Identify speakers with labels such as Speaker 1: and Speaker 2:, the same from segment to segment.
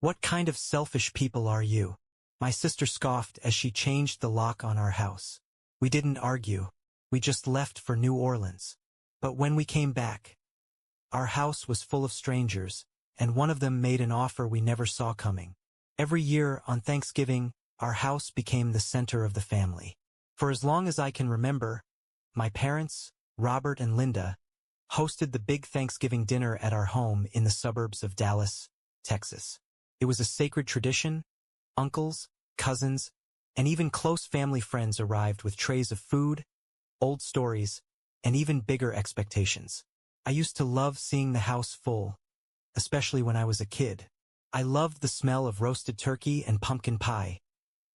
Speaker 1: "What kind of selfish people are you?" My sister scoffed as she changed the lock on our house. We didn't argue. We just left for New Orleans. But when we came back, our house was full of strangers, and one of them made an offer we never saw coming. Every year on Thanksgiving, our house became the center of the family. For as long as I can remember, my parents, Robert and Linda, hosted the big Thanksgiving dinner at our home in the suburbs of Dallas, Texas. It was a sacred tradition. Uncles, cousins, and even close family friends arrived with trays of food, old stories, and even bigger expectations. I used to love seeing the house full, especially when I was a kid. I loved the smell of roasted turkey and pumpkin pie,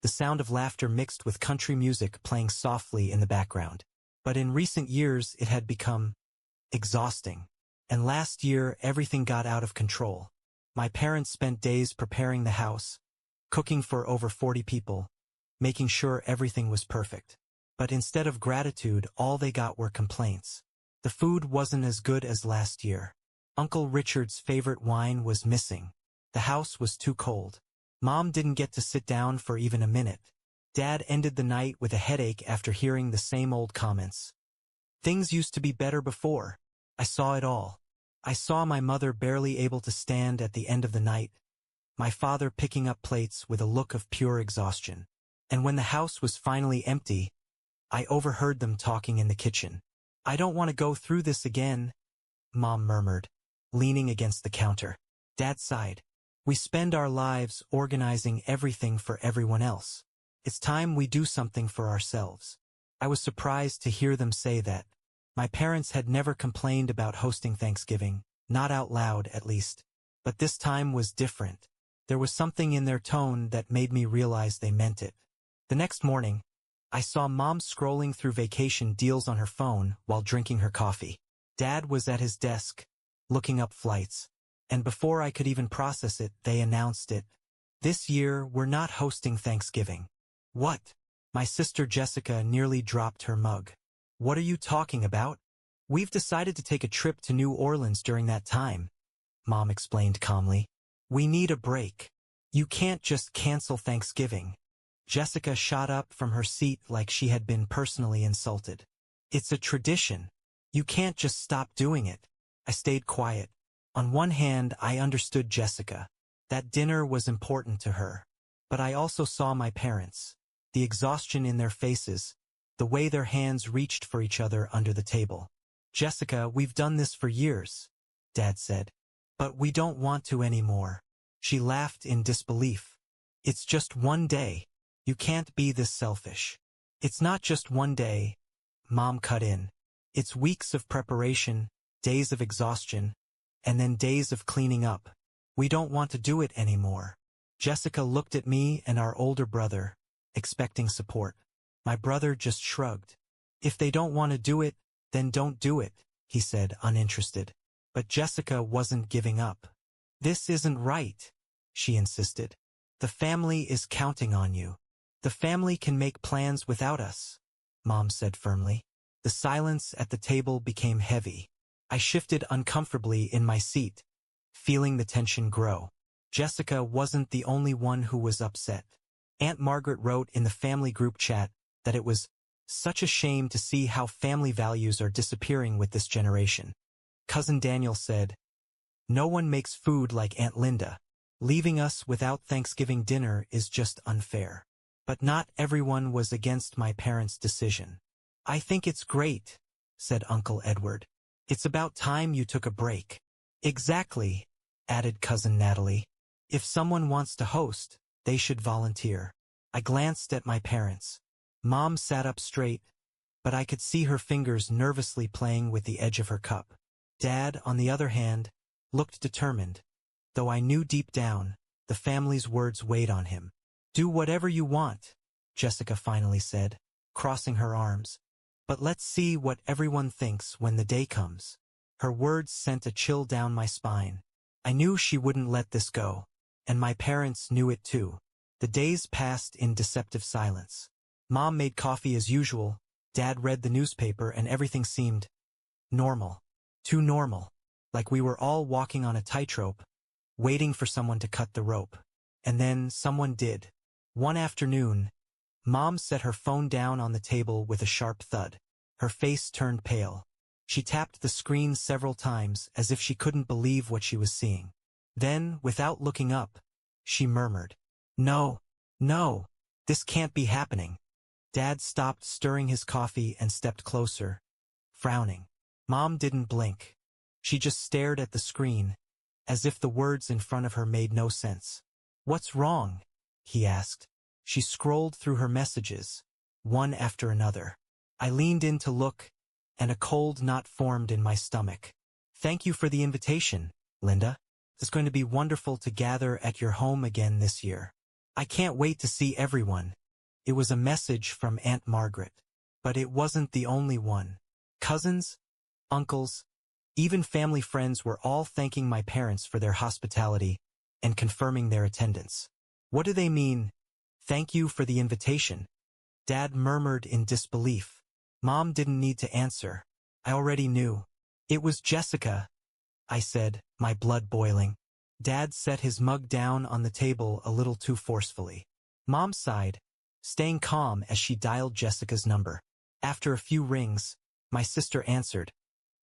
Speaker 1: the sound of laughter mixed with country music playing softly in the background. But in recent years it had become exhausting, and last year everything got out of control. My parents spent days preparing the house, cooking for over 40 people, making sure everything was perfect. But instead of gratitude, all they got were complaints. The food wasn't as good as last year. Uncle Richard's favorite wine was missing. The house was too cold. Mom didn't get to sit down for even a minute. Dad ended the night with a headache after hearing the same old comments. Things used to be better before. I saw it all. I saw my mother barely able to stand at the end of the night, my father picking up plates with a look of pure exhaustion. And when the house was finally empty, I overheard them talking in the kitchen. "I don't want to go through this again," Mom murmured, leaning against the counter. Dad sighed. "We spend our lives organizing everything for everyone else. It's time we do something for ourselves." I was surprised to hear them say that. My parents had never complained about hosting Thanksgiving, not out loud at least. But this time was different. There was something in their tone that made me realize they meant it. The next morning, I saw Mom scrolling through vacation deals on her phone while drinking her coffee. Dad was at his desk, looking up flights. And before I could even process it, they announced it. "This year, we're not hosting Thanksgiving." "What?" My sister Jessica nearly dropped her mug. "What are you talking about?" "We've decided to take a trip to New Orleans during that time," Mom explained calmly. "We need a break. You can't just cancel Thanksgiving." Jessica shot up from her seat like she had been personally insulted. "It's a tradition. You can't just stop doing it." I stayed quiet. On one hand, I understood Jessica. That dinner was important to her. But I also saw my parents, the exhaustion in their faces, the way their hands reached for each other under the table. "Jessica, we've done this for years," Dad said. "But we don't want to anymore." She laughed in disbelief. "It's just one day. You can't be this selfish." "It's not just one day," Mom cut in. "It's weeks of preparation, days of exhaustion, and then days of cleaning up. We don't want to do it anymore." Jessica looked at me and our older brother, expecting support. My brother just shrugged. "If they don't want to do it, then don't do it," he said, uninterested. But Jessica wasn't giving up. "This isn't right," she insisted. "The family is counting on you. The family can make plans without us," Mom said firmly. The silence at the table became heavy. I shifted uncomfortably in my seat, feeling the tension grow. Jessica wasn't the only one who was upset. Aunt Margaret wrote in the family group chat that it was such a shame to see how family values are disappearing with this generation. Cousin Daniel said, "No one makes food like Aunt Linda. Leaving us without Thanksgiving dinner is just unfair." But not everyone was against my parents' decision. "I think it's great," said Uncle Edward. "It's about time you took a break." "Exactly," added Cousin Natalie. "If someone wants to host, they should volunteer." I glanced at my parents. Mom sat up straight, but I could see her fingers nervously playing with the edge of her cup. Dad, on the other hand, looked determined, though I knew deep down, the family's words weighed on him. "Do whatever you want," Jessica finally said, crossing her arms. "But let's see what everyone thinks when the day comes." Her words sent a chill down my spine. I knew she wouldn't let this go, and my parents knew it too. The days passed in deceptive silence. Mom made coffee as usual, Dad read the newspaper, and everything seemed normal. Too normal. Like we were all walking on a tightrope, waiting for someone to cut the rope. And then someone did. One afternoon, Mom set her phone down on the table with a sharp thud. Her face turned pale. She tapped the screen several times as if she couldn't believe what she was seeing. Then, without looking up, she murmured, "No, no, this can't be happening." Dad stopped stirring his coffee and stepped closer, frowning. Mom didn't blink. She just stared at the screen, as if the words in front of her made no sense. "What's wrong?" he asked. She scrolled through her messages, one after another. I leaned in to look, and a cold knot formed in my stomach. "Thank you for the invitation, Linda. It's going to be wonderful to gather at your home again this year. I can't wait to see everyone." It was a message from Aunt Margaret. But it wasn't the only one. Cousins, uncles, even family friends were all thanking my parents for their hospitality and confirming their attendance. "What do they mean, 'Thank you for the invitation'?" Dad murmured in disbelief. Mom didn't need to answer. I already knew. "It was Jessica," I said, my blood boiling. Dad set his mug down on the table a little too forcefully. Mom sighed, staying calm as she dialed Jessica's number. After a few rings, my sister answered,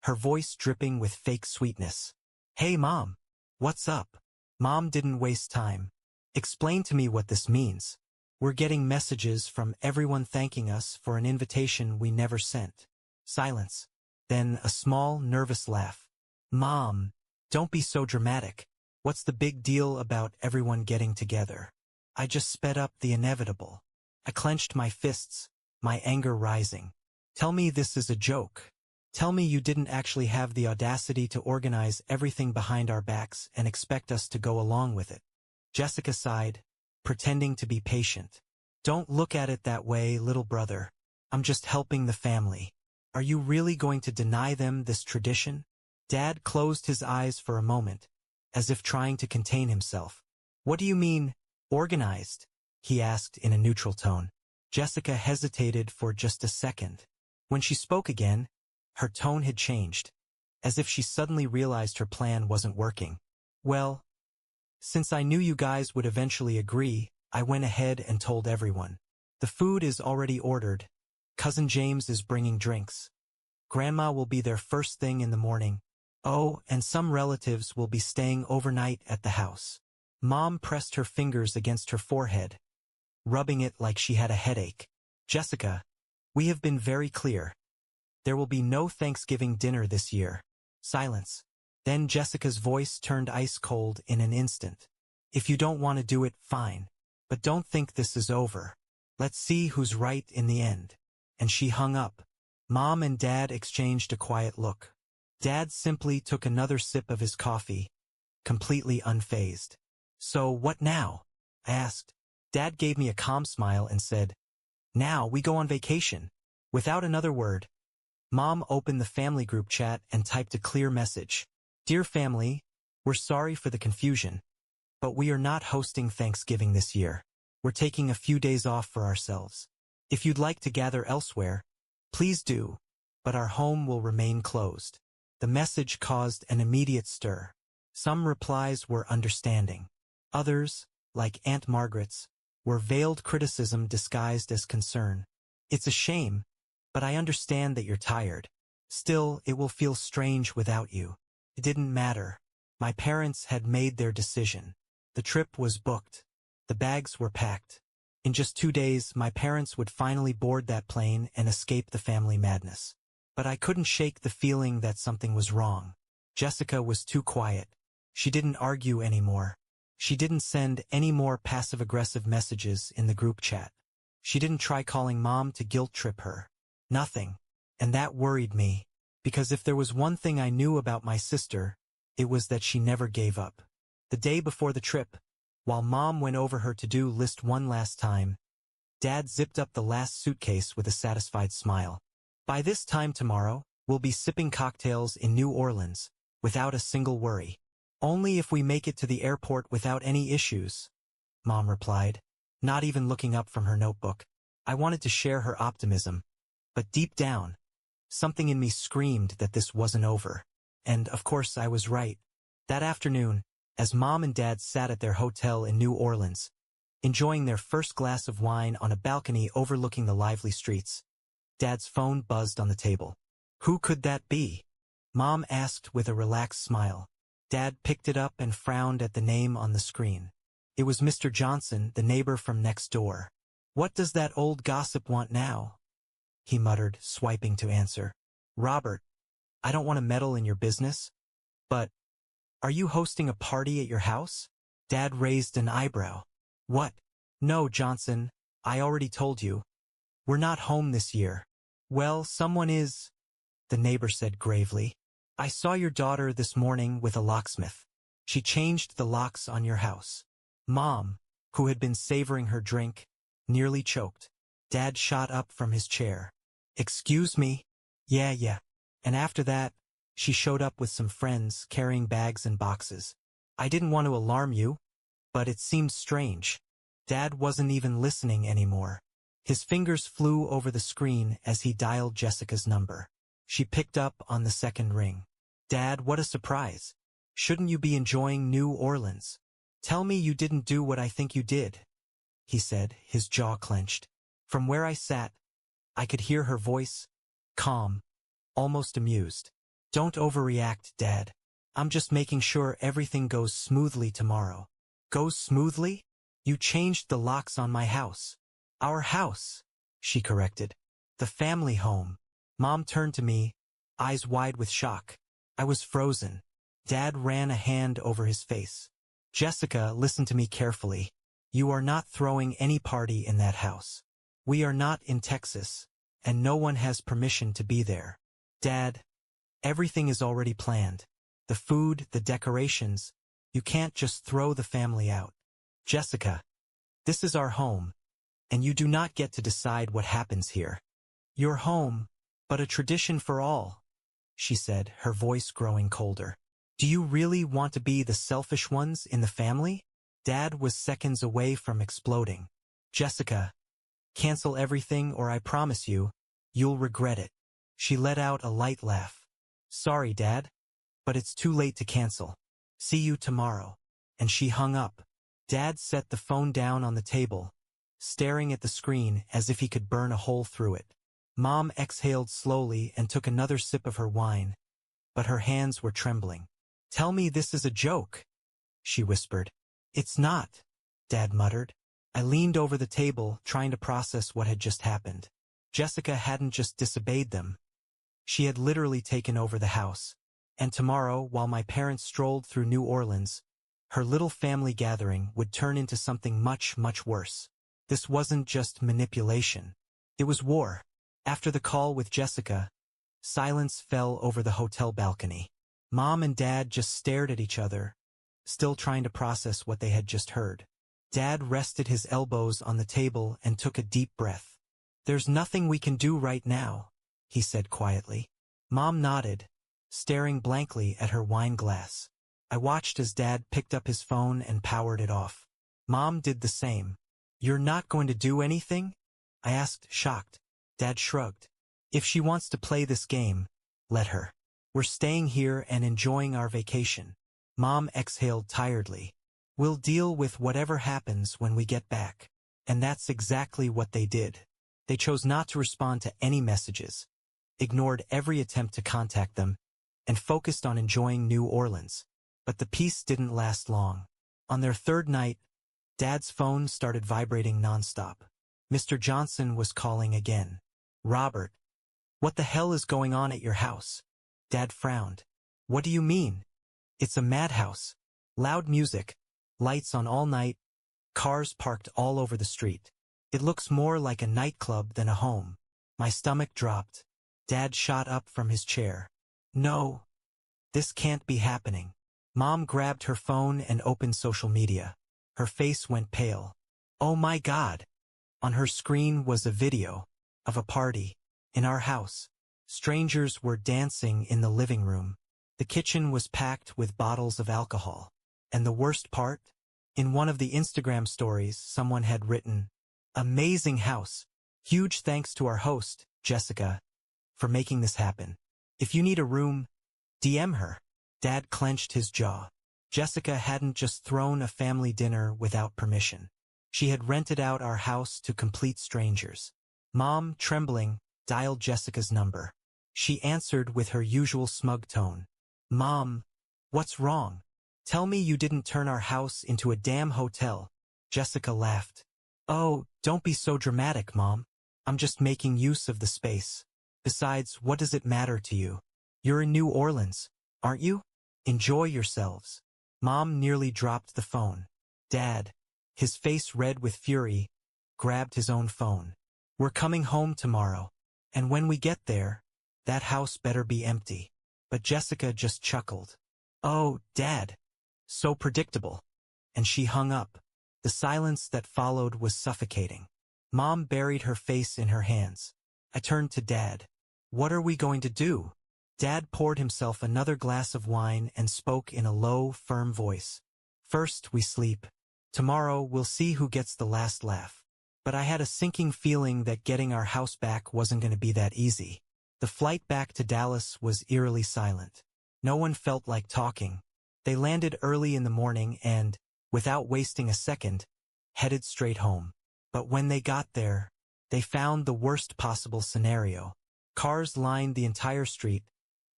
Speaker 1: her voice dripping with fake sweetness. "Hey, Mom. What's up?" Mom didn't waste time. "Explain to me what this means. We're getting messages from everyone thanking us for an invitation we never sent." Silence. Then a small, nervous laugh. "Mom, don't be so dramatic. What's the big deal about everyone getting together?" I just sped up the inevitable. I clenched my fists, my anger rising. "Tell me this is a joke. Tell me you didn't actually have the audacity to organize everything behind our backs and expect us to go along with it." Jessica sighed, pretending to be patient. "Don't look at it that way, little brother. I'm just helping the family. Are you really going to deny them this tradition?" Dad closed his eyes for a moment, as if trying to contain himself. "What do you mean, organized?" he asked in a neutral tone. Jessica hesitated for just a second. When she spoke again, her tone had changed, as if she suddenly realized her plan wasn't working. "Well, since I knew you guys would eventually agree, I went ahead and told everyone. The food is already ordered. Cousin James is bringing drinks. Grandma will be there first thing in the morning. Oh, and some relatives will be staying overnight at the house." Mom pressed her fingers against her forehead, rubbing it like she had a headache. "Jessica, we have been very clear. There will be no Thanksgiving dinner this year." Silence. Then Jessica's voice turned ice cold in an instant. "If you don't want to do it, fine. But don't think this is over. Let's see who's right in the end." And she hung up. Mom and Dad exchanged a quiet look. Dad simply took another sip of his coffee, completely unfazed. "So what now?" I asked. Dad gave me a calm smile and said, "Now we go on vacation." Without another word, Mom opened the family group chat and typed a clear message. "Dear family, we're sorry for the confusion, but we are not hosting Thanksgiving this year. We're taking a few days off for ourselves. If you'd like to gather elsewhere, please do, but our home will remain closed." The message caused an immediate stir. Some replies were understanding. Others, like Aunt Margaret's, were veiled criticism disguised as concern. "It's a shame, but I understand that you're tired. Still, it will feel strange without you." It didn't matter. My parents had made their decision. The trip was booked. The bags were packed. In just 2 days, my parents would finally board that plane and escape the family madness. But I couldn't shake the feeling that something was wrong. Jessica was too quiet. She didn't argue anymore. She didn't send any more passive-aggressive messages in the group chat. She didn't try calling Mom to guilt-trip her. Nothing. And that worried me, because if there was one thing I knew about my sister, it was that she never gave up. The day before the trip, while Mom went over her to-do list one last time, Dad zipped up the last suitcase with a satisfied smile. "By this time tomorrow, we'll be sipping cocktails in New Orleans, without a single worry. Only if we make it to the airport without any issues," Mom replied, not even looking up from her notebook. I wanted to share her optimism, but deep down, something in me screamed that this wasn't over. And, of course, I was right. That afternoon, As Mom and Dad sat at their hotel in New Orleans, enjoying their first glass of wine on a balcony overlooking the lively streets, Dad's phone buzzed on the table. Who could that be? Mom asked with a relaxed smile. Dad picked it up and frowned at the name on the screen. It was Mr. Johnson, the neighbor from next door. What does that old gossip want now? He muttered, swiping to answer. Robert, I don't want to meddle in your business, but are you hosting a party at your house? Dad raised an eyebrow. What? No, Johnson, I already told you. We're not home this year. Well, someone is, the neighbor said gravely. I saw your daughter this morning with a locksmith. She changed the locks on your house. Mom, who had been savoring her drink, nearly choked. Dad shot up from his chair. Excuse me? Yeah. And after that, she showed up with some friends carrying bags and boxes. I didn't want to alarm you, but it seemed strange. Dad wasn't even listening anymore. His fingers flew over the screen as he dialed Jessica's number. She picked up on the second ring. Dad, what a surprise. Shouldn't you be enjoying New Orleans? Tell me you didn't do what I think you did, he said, his jaw clenched. From where I sat, I could hear her voice, calm, almost amused. Don't overreact, Dad. I'm just making sure everything goes smoothly tomorrow. Goes smoothly? You changed the locks on my house. Our house, she corrected. The family home. Mom turned to me, eyes wide with shock. I was frozen. Dad ran a hand over his face. Jessica, listen to me carefully. You are not throwing any party in that house. We are not in Texas, and no one has permission to be there. Dad, everything is already planned. The food, the decorations. You can't just throw the family out. Jessica, this is our home, and you do not get to decide what happens here. Your home, but a tradition for all, she said, her voice growing colder. Do you really want to be the selfish ones in the family? Dad was seconds away from exploding. Jessica, cancel everything or I promise you, you'll regret it. She let out a light laugh. Sorry, Dad, but it's too late to cancel. See you tomorrow. And she hung up. Dad set the phone down on the table, staring at the screen as if he could burn a hole through it. Mom exhaled slowly and took another sip of her wine, but her hands were trembling. Tell me this is a joke, she whispered. It's not, Dad muttered. I leaned over the table, trying to process what had just happened. Jessica hadn't just disobeyed them. She had literally taken over the house. And tomorrow, while my parents strolled through New Orleans, her little family gathering would turn into something much, much worse. This wasn't just manipulation. It was war. After the call with Jessica, silence fell over the hotel balcony. Mom and Dad just stared at each other, still trying to process what they had just heard. Dad rested his elbows on the table and took a deep breath. There's nothing we can do right now, he said quietly. Mom nodded, staring blankly at her wine glass. I watched as Dad picked up his phone and powered it off. Mom did the same. You're not going to do anything? I asked, shocked. Dad shrugged. If she wants to play this game, let her. We're staying here and enjoying our vacation. Mom exhaled tiredly. We'll deal with whatever happens when we get back. And that's exactly what they did. They chose not to respond to any messages, ignored every attempt to contact them, and focused on enjoying New Orleans. But the peace didn't last long. On their third night, Dad's phone started vibrating nonstop. Mr. Johnson was calling again. Robert, what the hell is going on at your house? Dad frowned. What do you mean? It's a madhouse. Loud music, lights on all night, cars parked all over the street. It looks more like a nightclub than a home. My stomach dropped. Dad shot up from his chair. No, this can't be happening. Mom grabbed her phone and opened social media. Her face went pale. Oh my God! On her screen was a video of a party in our house. Strangers were dancing in the living room. The kitchen was packed with bottles of alcohol. And the worst part? In one of the Instagram stories, someone had written, "Amazing house. Huge thanks to our host, Jessica, for making this happen. If you need a room, DM her." Dad clenched his jaw. Jessica hadn't just thrown a family dinner without permission. She had rented out our house to complete strangers. Mom, trembling, dialed Jessica's number. She answered with her usual smug tone. "Mom, what's wrong? Tell me you didn't turn our house into a damn hotel." Jessica laughed. "Oh, don't be so dramatic, Mom. I'm just making use of the space. Besides, what does it matter to you? You're in New Orleans, aren't you? Enjoy yourselves." Mom nearly dropped the phone. Dad, his face red with fury, grabbed his own phone. "We're coming home tomorrow, and when we get there, that house better be empty." But Jessica just chuckled. "Oh, Dad. So predictable." And she hung up. The silence that followed was suffocating. Mom buried her face in her hands. I turned to Dad. "What are we going to do?" Dad poured himself another glass of wine and spoke in a low, firm voice. "First, we sleep. Tomorrow, we'll see who gets the last laugh." But I had a sinking feeling that getting our house back wasn't going to be that easy. The flight back to Dallas was eerily silent. No one felt like talking. They landed early in the morning and, without wasting a second, headed straight home. But when they got there, they found the worst possible scenario. Cars lined the entire street,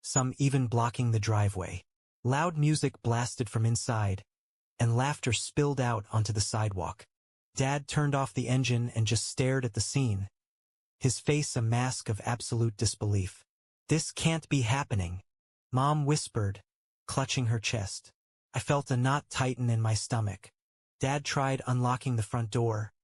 Speaker 1: some even blocking the driveway. Loud music blasted from inside, and laughter spilled out onto the sidewalk. Dad turned off the engine and just stared at the scene, his face a mask of absolute disbelief. "This can't be happening," Mom whispered, clutching her chest. I felt a knot tighten in my stomach. Dad tried unlocking the front door,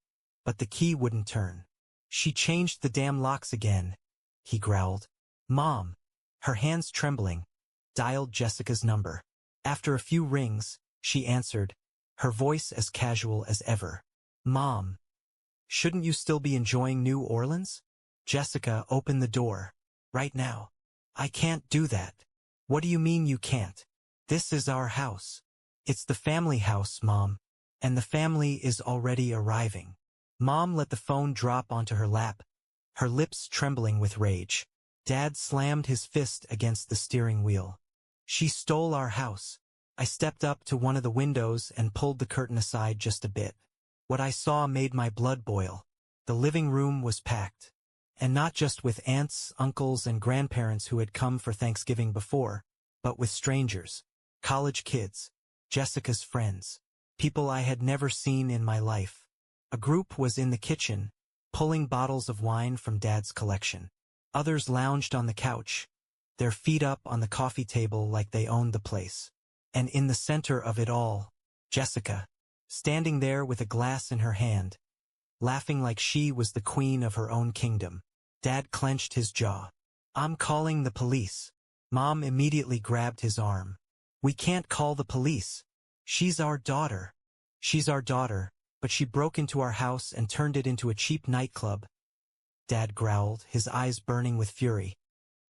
Speaker 1: but the key wouldn't turn. "She changed the damn locks again," he growled. Mom, her hands trembling, dialed Jessica's number. After a few rings, she answered, her voice as casual as ever. "Mom, shouldn't you still be enjoying New Orleans?" Jessica, open the door. "Right now." "I can't do that." "What do you mean you can't? This is our house." "It's the family house, Mom. And the family is already arriving." Mom let the phone drop onto her lap, her lips trembling with rage. Dad slammed his fist against the steering wheel. "She stole our house." I stepped up to one of the windows and pulled the curtain aside just a bit. What I saw made my blood boil. The living room was packed. And not just with aunts, uncles, and grandparents who had come for Thanksgiving before, but with strangers, college kids, Jessica's friends, people I had never seen in my life. A group was in the kitchen, pulling bottles of wine from Dad's collection. Others lounged on the couch, their feet up on the coffee table like they owned the place. And in the center of it all, Jessica, standing there with a glass in her hand, laughing like she was the queen of her own kingdom. Dad clenched his jaw. "I'm calling the police." Mom immediately grabbed his arm. "We can't call the police. She's our daughter." "She's our daughter, but she broke into our house and turned it into a cheap nightclub," Dad growled, his eyes burning with fury.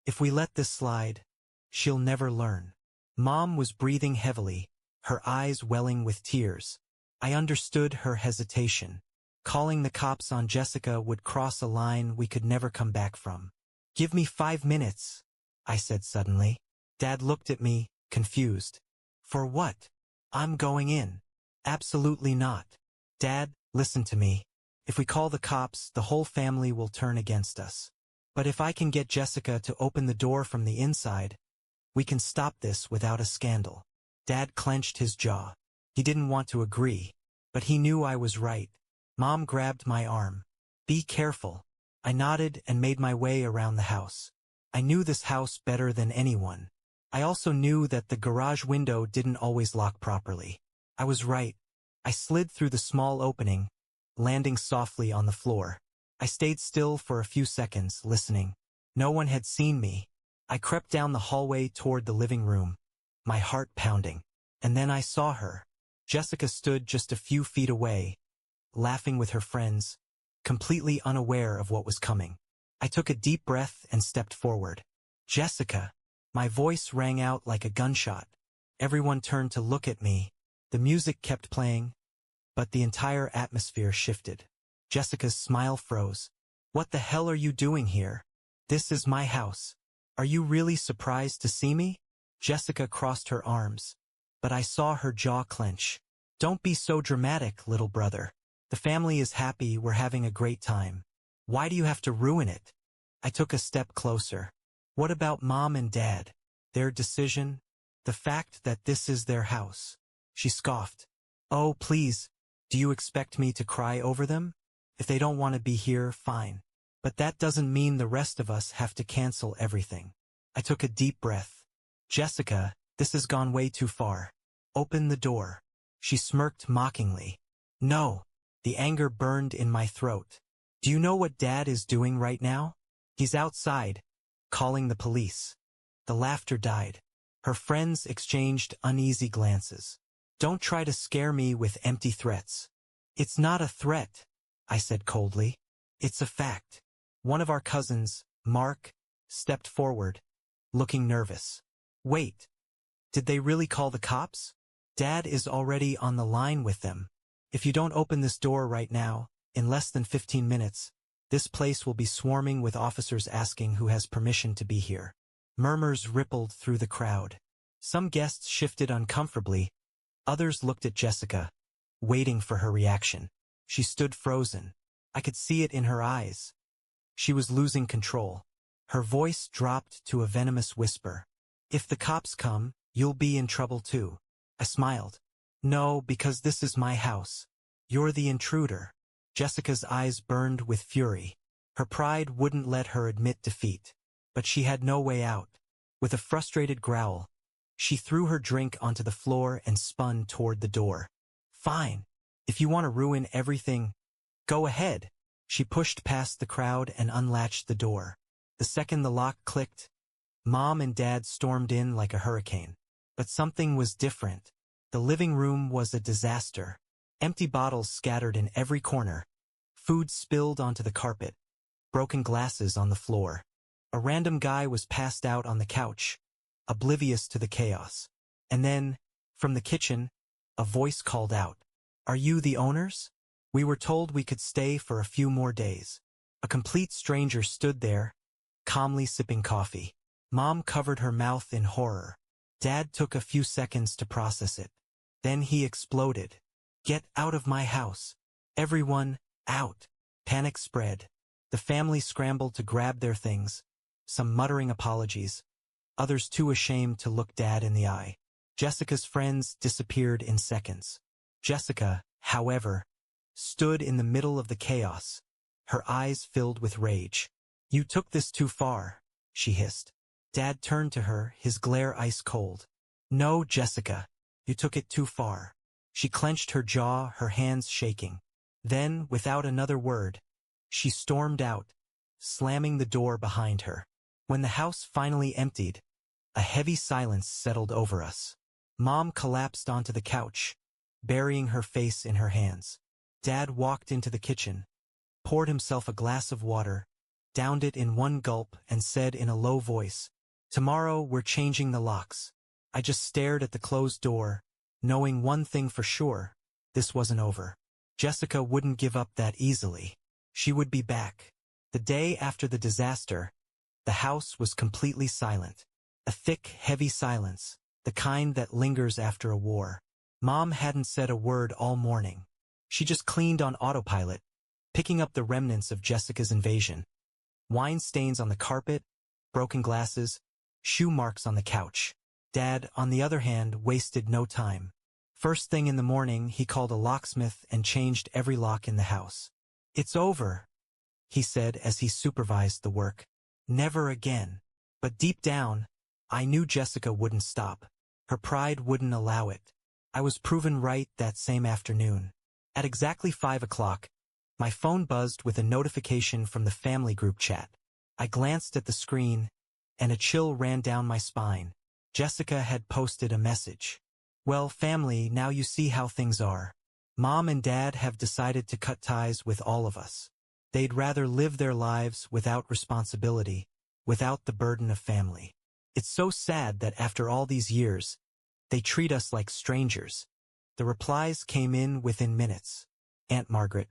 Speaker 1: "If we let this slide, she'll never learn." Mom was breathing heavily, her eyes welling with tears. I understood her hesitation. Calling the cops on Jessica would cross a line we could never come back from. "Give me 5 minutes," I said suddenly. Dad looked at me, confused. "For what?" "I'm going in." "Absolutely not." "Dad, listen to me. If we call the cops, the whole family will turn against us. But if I can get Jessica to open the door from the inside, we can stop this without a scandal." Dad clenched his jaw. He didn't want to agree, but he knew I was right. Mom grabbed my arm. "Be careful." I nodded and made my way around the house. I knew this house better than anyone. I also knew that the garage window didn't always lock properly. I was right. I slid through the small opening, landing softly on the floor. I stayed still for a few seconds, listening. No one had seen me. I crept down the hallway toward the living room, my heart pounding. And then I saw her. Jessica stood just a few feet away, laughing with her friends, completely unaware of what was coming. I took a deep breath and stepped forward. "Jessica!" My voice rang out like a gunshot. Everyone turned to look at me. The music kept playing, but the entire atmosphere shifted. Jessica's smile froze. "What the hell are you doing here? This is my house. Are you really surprised to see me?" Jessica crossed her arms. but I saw her jaw clench. Don't be so dramatic, little brother. The family is happy, we're having a great time. Why do you have to ruin it? I took a step closer. What about Mom and Dad? Their decision? The fact that this is their house. She scoffed. Oh, please, do you expect me to cry over them? If they don't want to be here, fine. But that doesn't mean the rest of us have to cancel everything. I took a deep breath. Jessica, this has gone way too far. Open the door. She smirked mockingly. No. The anger burned in my throat. Do you know what Dad is doing right now? He's outside, calling the police. The laughter died. Her friends exchanged uneasy glances. Don't try to scare me with empty threats. It's not a threat, I said coldly. It's a fact. One of our cousins, Mark, stepped forward, looking nervous. Wait, did they really call the cops? Dad is already on the line with them. If you don't open this door right now, in less than 15 minutes, this place will be swarming with officers asking who has permission to be here. Murmurs rippled through the crowd. Some guests shifted uncomfortably. Others looked at Jessica, waiting for her reaction. She stood frozen. I could see it in her eyes. She was losing control. Her voice dropped to a venomous whisper. If the cops come, you'll be in trouble too. I smiled. No, because this is my house. You're the intruder. Jessica's eyes burned with fury. Her pride wouldn't let her admit defeat. But she had no way out. With a frustrated growl, she threw her drink onto the floor and spun toward the door. Fine. If you want to ruin everything, go ahead. She pushed past the crowd and unlatched the door. The second the lock clicked, Mom and Dad stormed in like a hurricane. But something was different. The living room was a disaster. Empty bottles scattered in every corner. Food spilled onto the carpet. Broken glasses on the floor. A random guy was passed out on the couch, oblivious to the chaos. And then, from the kitchen, a voice called out, "Are you the owners? We were told we could stay for a few more days." A complete stranger stood there, calmly sipping coffee. Mom covered her mouth in horror. Dad took a few seconds to process it. Then he exploded. "Get out of my house. Everyone, out." Panic spread. The family scrambled to grab their things, some muttering apologies, others too ashamed to look Dad in the eye. Jessica's friends disappeared in seconds. Jessica, however, stood in the middle of the chaos, her eyes filled with rage. "You took this too far," she hissed. Dad turned to her, his glare ice cold. "No, Jessica, you took it too far." She clenched her jaw, her hands shaking. Then, without another word, she stormed out, slamming the door behind her. When the house finally emptied, a heavy silence settled over us. Mom collapsed onto the couch, burying her face in her hands. Dad walked into the kitchen, poured himself a glass of water, downed it in one gulp, and said in a low voice, "Tomorrow we're changing the locks." I just stared at the closed door, knowing one thing for sure, this wasn't over. Jessica wouldn't give up that easily. She would be back. The day after the disaster, the house was completely silent. A thick, heavy silence, the kind that lingers after a war. Mom hadn't said a word all morning. She just cleaned on autopilot, picking up the remnants of Jessica's invasion. Wine stains on the carpet, broken glasses, shoe marks on the couch. Dad, on the other hand, wasted no time. First thing in the morning, he called a locksmith and changed every lock in the house. "It's over," he said as he supervised the work. "Never again." But deep down, I knew Jessica wouldn't stop. Her pride wouldn't allow it. I was proven right that same afternoon. At exactly 5 o'clock, my phone buzzed with a notification from the family group chat. I glanced at the screen, and a chill ran down my spine. Jessica had posted a message. "Well, family, now you see how things are. Mom and Dad have decided to cut ties with all of us. They'd rather live their lives without responsibility, without the burden of family. It's so sad that after all these years, they treat us like strangers." The replies came in within minutes. Aunt Margaret,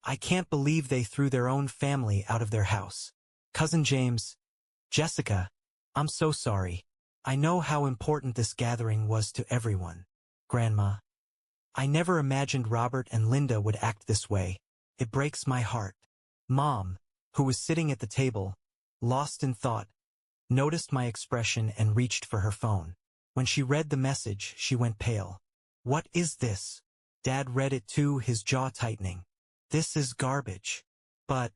Speaker 1: "I can't believe they threw their own family out of their house." Cousin James, "Jessica, I'm so sorry. I know how important this gathering was to everyone. Grandma. I never imagined Robert and Linda would act this way. It breaks my heart. Mom, who was sitting at the table, lost in thought, noticed my expression and reached for her phone. When she read the message, she went pale. What is this? Dad read it too, his jaw tightening. This is garbage. But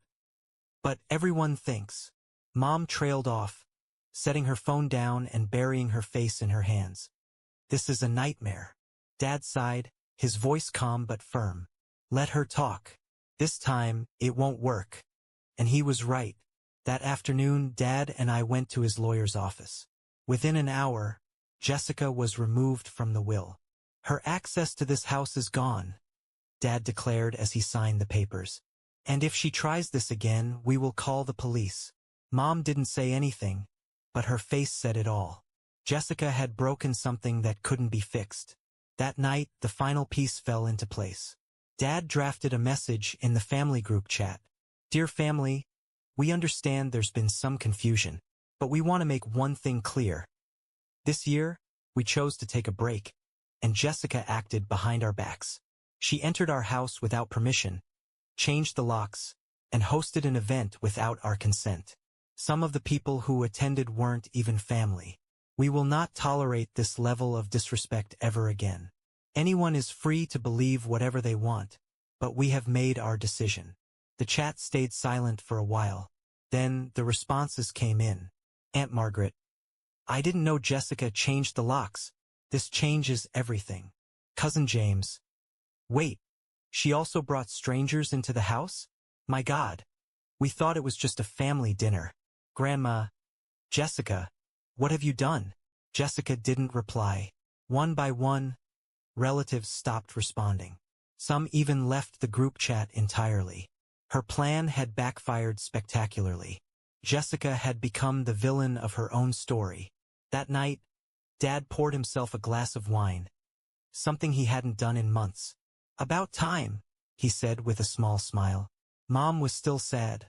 Speaker 1: everyone thinks. Mom trailed off, setting her phone down and burying her face in her hands. This is a nightmare. Dad sighed, his voice calm but firm. Let her talk. This time, it won't work. And he was right. That afternoon, Dad and I went to his lawyer's office. Within an hour, Jessica was removed from the will. Her access to this house is gone, Dad declared as he signed the papers. And if she tries this again, we will call the police. Mom didn't say anything, but her face said it all. Jessica had broken something that couldn't be fixed. That night, the final piece fell into place. Dad drafted a message in the family group chat. Dear family, we understand there's been some confusion, but we want to make one thing clear. This year, we chose to take a break, and Jessica acted behind our backs. She entered our house without permission, changed the locks, and hosted an event without our consent. Some of the people who attended weren't even family. We will not tolerate this level of disrespect ever again. Anyone is free to believe whatever they want, but we have made our decision. The chat stayed silent for a while. Then the responses came in. Aunt Margaret. I didn't know Jessica changed the locks. This changes everything. Cousin James. Wait, she also brought strangers into the house? My God. We thought it was just a family dinner. Grandma. Jessica. What have you done? Jessica didn't reply. One by one, relatives stopped responding. Some even left the group chat entirely. Her plan had backfired spectacularly. Jessica had become the villain of her own story. That night, Dad poured himself a glass of wine, something he hadn't done in months. About time, he said with a small smile. Mom was still sad,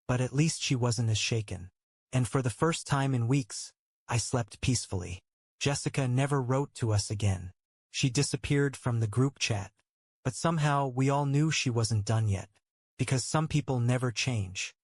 Speaker 1: but at least she wasn't as shaken. And for the first time in weeks, I slept peacefully. Jessica never wrote to us again. She disappeared from the group chat. But somehow we all knew she wasn't done yet, because some people never change.